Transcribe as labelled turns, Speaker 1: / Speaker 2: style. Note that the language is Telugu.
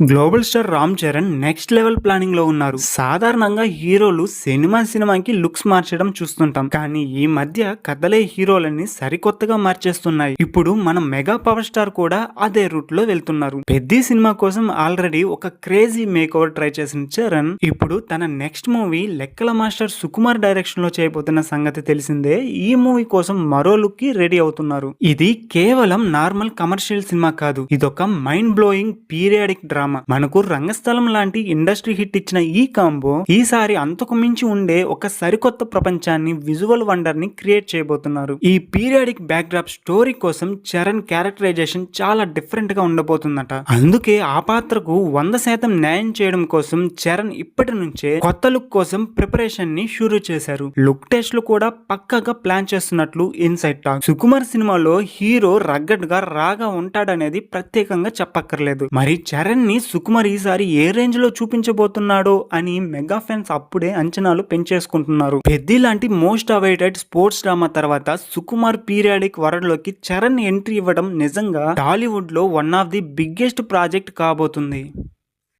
Speaker 1: Global star Ram Charan next level planning లో ఉన్నారు. సాధారణంగా హీరోలు సినిమాకి లుక్స్ మార్చడం చూస్తుంటాం, కానీ ఈ మధ్య కథలే హీరోలని సరికొత్తగా మార్చేస్తున్నాయి. ఇప్పుడు మన మెగా పవర్ స్టార్ కూడా అదే రూట్ లో వెళ్తున్నారు. పెద్ద సినిమా కోసం ఆల్రెడీ ఒక క్రేజీ మేక్ ఓవర్ ట్రై చేసిన చరణ్ ఇప్పుడు తన నెక్స్ట్ మూవీ లెక్కల మాస్టర్ సుకుమార్ డైరెక్షన్ లో చేయబోతున్న సంగతి తెలిసిందే. ఈ మూవీ కోసం మరో లుక్ కి రెడీ అవుతున్నారు. ఇది కేవలం నార్మల్ కమర్షియల్ సినిమా కాదు, ఇదొక మైండ్ బ్లోయింగ్ పీరియాడిక్ డ్రామా. మనకు రంగస్థలం లాంటి ఇండస్ట్రీ హిట్ ఇచ్చిన ఈ కాంబో ఈసారి అంతకు మించి ఉండే ఒక సరికొత్త ప్రపంచాన్ని, విజువల్ వండర్ ని క్రియేట్ చేయబోతున్నారు. ఈ పీరియాడిక్ బ్యాక్ డ్రాప్ స్టోరీ కోసం చరణ్ క్యారెక్టరైజేషన్ చాలా డిఫరెంట్ గా ఉండబోతుందట. అందుకే ఆ పాత్రకు 100% న్యాయం చేయడం కోసం చరణ్ ఇప్పటి నుంచే కొత్త లుక్ కోసం ప్రిపరేషన్ ని షురూ చేశారు. లుక్ టెస్ట్ లు కూడా పక్కాగా ప్లాన్ చేస్తున్నట్లు ఇన్సైడ్ టాక్. సుకుమార్ సినిమాలో హీరో రగ్గడ్ గా రాగా ఉంటాడనేది ప్రత్యేకంగా చెప్పక్కర్లేదు. మరి చరణ్ ని సుకుమార్ ఈసారి ఏ రేంజ్ లో చూపించబోతున్నాడో అని మెగా ఫ్యాన్స్ అప్పుడే అంచనాలు పెంచేసుకుంటున్నారు. పెద్ది లాంటి మోస్ట్ అవైటెడ్ స్పోర్ట్స్ డ్రామా తర్వాత సుకుమార్ పీరియాడిక్ వరల్డ్ లోకి చరణ్ ఎంట్రీ ఇవ్వడం నిజంగా టాలీవుడ్ లో one of the biggest project కాబోతుంది.